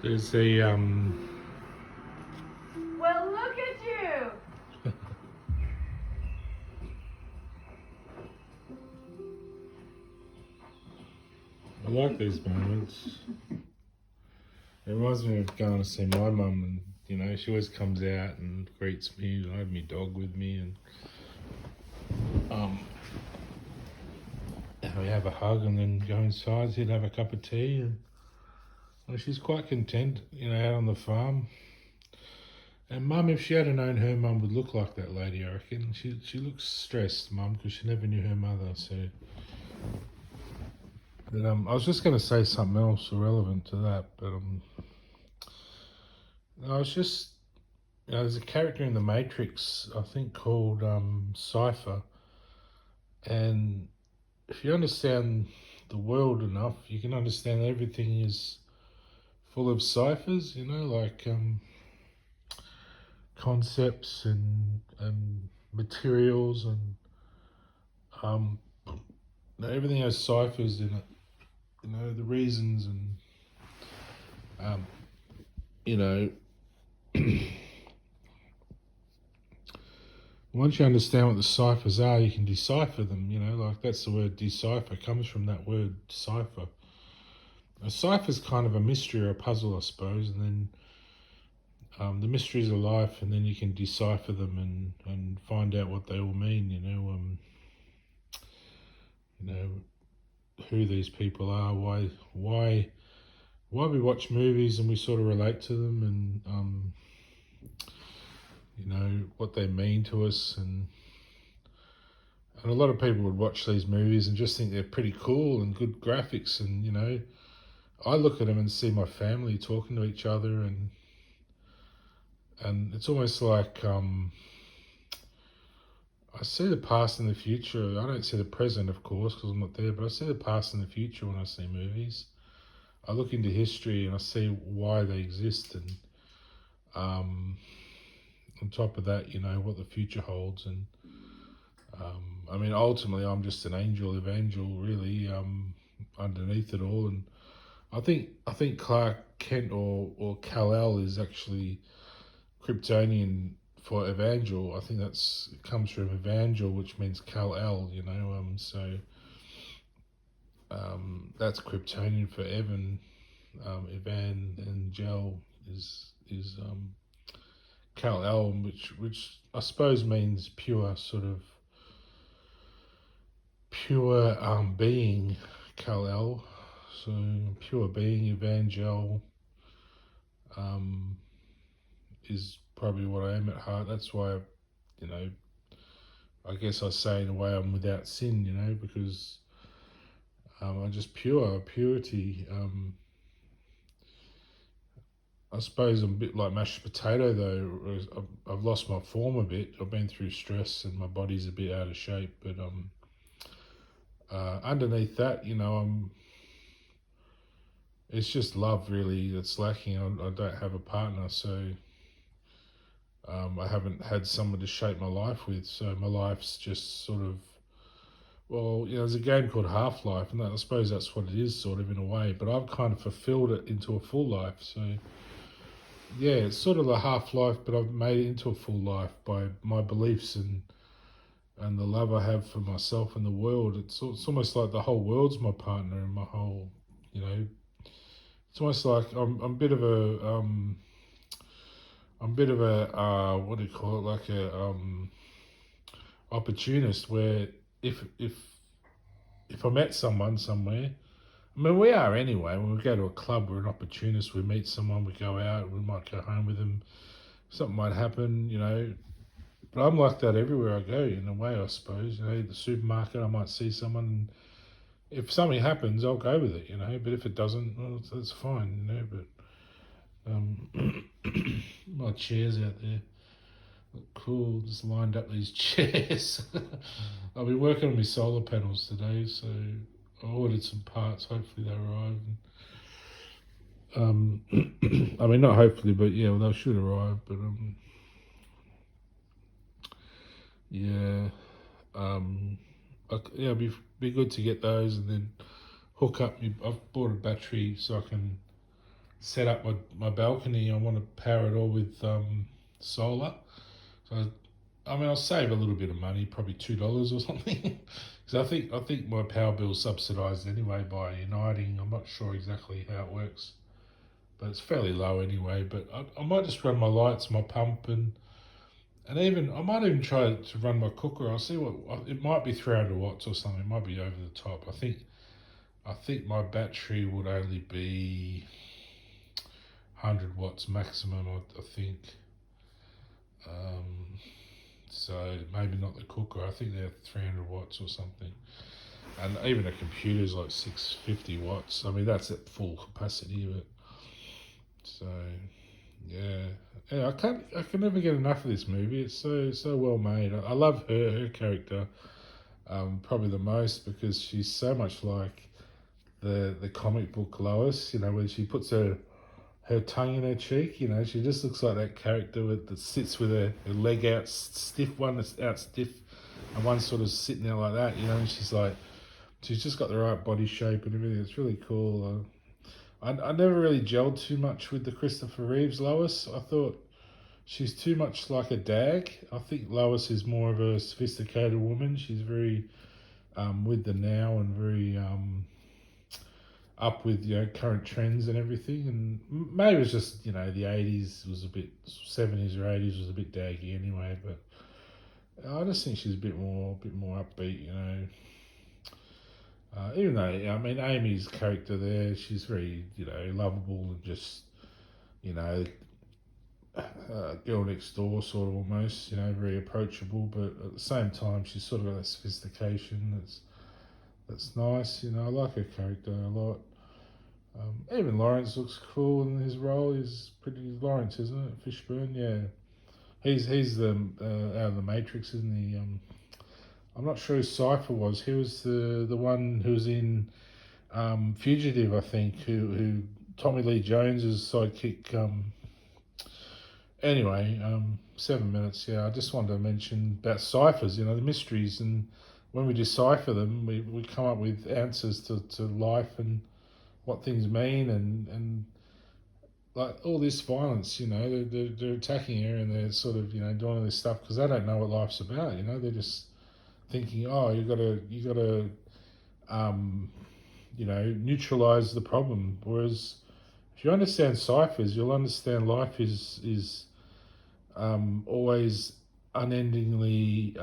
There's a Well, look at you! I like these moments. It reminds me of going to see my mum, and she always comes out and greets me, and I have my dog with me, and we have a hug, and then go inside, she'd have a cup of tea, and she's quite content, out on the farm. And Mum, if she had known her mum would look like that lady, I reckon she looks stressed, Mum, because she never knew her mother. So, but I was just going to say something else irrelevant to that, but I was just there's a character in the Matrix, I think, called Cypher, and if you understand the world enough, you can understand that everything is full of ciphers. Like concepts and materials and um, everything has ciphers in it. The reasons and um, you know once you understand what the ciphers are, you can decipher them. Like that's the word decipher comes from that word cipher. A cipher is kind of a mystery or a puzzle, I suppose, and then the mysteries of life, and then you can decipher them and find out what they all mean. You know who these people are, why we watch movies and we sort of relate to them, and what they mean to us, and a lot of people would watch these movies and just think they're pretty cool and good graphics, and I look at them and see my family talking to each other, and it's almost like I see the past and the future. I don't see the present, of course, because I'm not there, but I see the past and the future when I see movies. I look into history and I see why they exist, and on top of that, what the future holds. And I mean, ultimately, I'm just an angel, evangel, really, underneath it all. And I think Clark Kent or Kal-El is actually Kryptonian for evangel. I think it comes from evangel, which means Kal-El. So that's Kryptonian for Evan. Evan and Gel is Kal-El, which I suppose means pure, sort of pure being. Kal-El, so pure being. Evangel is probably what I am at heart. That's why, you know, I guess I say in a way I'm without sin, because I'm just purity. I suppose I'm a bit like mashed potato though. I've lost my form a bit. I've been through stress and my body's a bit out of shape. But underneath that, it's just love really that's lacking. I don't have a partner, so I haven't had someone to shape my life with. So my life's just sort of, well, there's a game called Half-Life, and I suppose that's what it is, sort of, in a way. But I've kind of fulfilled it into a full life. So yeah, it's sort of a half-life, but I've made it into a full life by my beliefs and the love I have for myself and the world. It's almost like the whole world's my partner, and my whole, it's almost like I'm a bit of a what do you call it, like a opportunist, where if I met someone somewhere, I mean, we are anyway. When we go to a club, we're an opportunist. We meet someone, we go out, we might go home with them. Something might happen, But I'm like that everywhere I go, in a way, I suppose. The supermarket, I might see someone, and if something happens, I'll go with it, But if it doesn't, well, that's fine, But my chairs out there look cool. Just lined up these chairs. I'll be working on my solar panels today, so I ordered some parts. Hopefully they arrive. I mean, not hopefully, but yeah, well, they should arrive. But yeah, yeah, it'd be good to get those and then hook up. I've bought a battery so I can set up my balcony. I want to power it all with solar. So I mean, I'll save a little bit of money, probably $2 or something, because I think my power bill's subsidised anyway by Uniting. I'm not sure exactly how it works, but it's fairly low anyway. But I might just run my lights, my pump, and even I might even try to run my cooker. I'll see what it might be 300 watts or something. It might be over the top. I think my battery would only be 100 watts maximum. I think. Um, so maybe not the cooker. I think they're 300 watts or something. And even a computer's like 650 watts. I mean, that's at full capacity. But so yeah, yeah. I can never get enough of this movie. It's so well made. I love her character probably the most because she's so much like the comic book Lois. You know, when she puts her tongue in her cheek. You know, she just looks like that character that sits with her leg out stiff, one that's out stiff, and one sort of sitting there like that. You know, and she's just got the right body shape and everything. It's really cool. I never really gelled too much with the Christopher Reeves Lois. I thought she's too much like a dag. I think Lois is more of a sophisticated woman. She's very with the now and very up with current trends and everything, and maybe it's just the 80s was a bit 70s or 80s was a bit daggy anyway, but I just think she's a bit more upbeat, even though I mean Amy's character there, she's very lovable and just girl next door sort of almost, very approachable, but at the same time she's sort of got that sophistication that's nice. I like her character a lot. Even Lawrence looks cool in his role. He's pretty Lawrence, isn't it? Fishburne, yeah. He's the out of the Matrix, isn't he? I'm not sure who Cypher was. He was the one who was in Fugitive, I think. Who Tommy Lee Jones's sidekick. Anyway, 7 minutes. Yeah, I just wanted to mention about ciphers. The mysteries, and when we decipher them, we come up with answers to life and what things mean, and like all this violence. They're attacking her and they're sort of doing all this stuff because they don't know what life's about. They're just thinking, oh, you got to neutralize the problem. Whereas if you understand ciphers, you'll understand life is always unendingly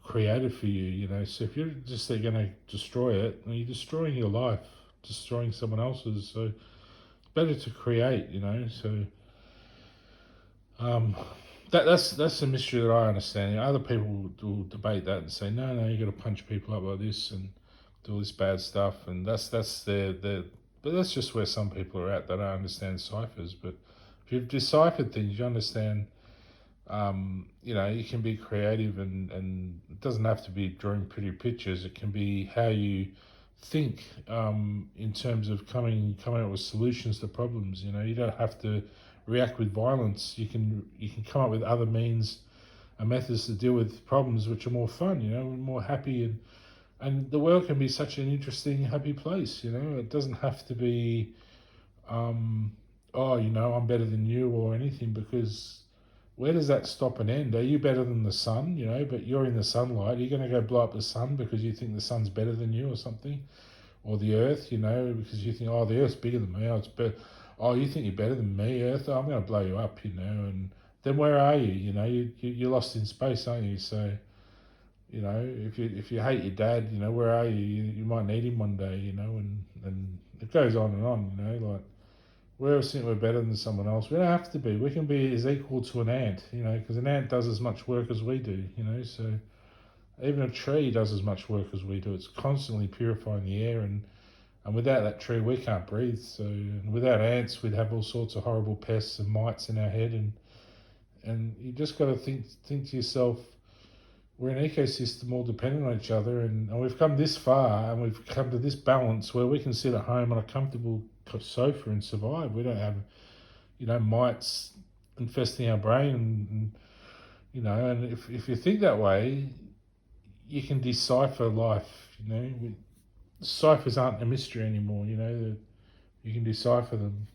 created for you. So if you're just going to destroy it, you're destroying your life, destroying someone else's. So it's better to create. So that's a mystery that I understand. Other people will debate that and say, no, you got to punch people up like this and do all this bad stuff, and that's their. But that's just where some people are at. They don't understand ciphers. But if you've deciphered things, you understand. You can be creative, and it doesn't have to be drawing pretty pictures. It can be how you think in terms of coming up with solutions to problems. You don't have to react with violence. You can come up with other means and methods to deal with problems which are more fun. More happy, and the world can be such an interesting, happy place. It doesn't have to be I'm better than you or anything, because where does that stop and end? Are you better than the sun, but you're in the sunlight? Are you going to go blow up the sun because you think the sun's better than you or something? Or the earth, because you think, oh, the earth's bigger than me. Oh, oh, you think you're better than me, earth? Oh, I'm going to blow you up, and then where are you? You're lost in space, aren't you? So, if you hate your dad, where are you? You might need him one day, and it goes on and on, like, we always think we're better than someone else. We don't have to be. We can be as equal to an ant, because an ant does as much work as we do, so even a tree does as much work as we do. It's constantly purifying the air, and without that tree, we can't breathe. So, and without ants, we'd have all sorts of horrible pests and mites in our head, and you just got to think to yourself, we're an ecosystem all dependent on each other, and we've come this far, and we've come to this balance where we can sit at home on a comfortable sofa and survive. We don't have, mites infesting our brain, and if you think that way, you can decipher life. Ciphers aren't a mystery anymore. You can decipher them.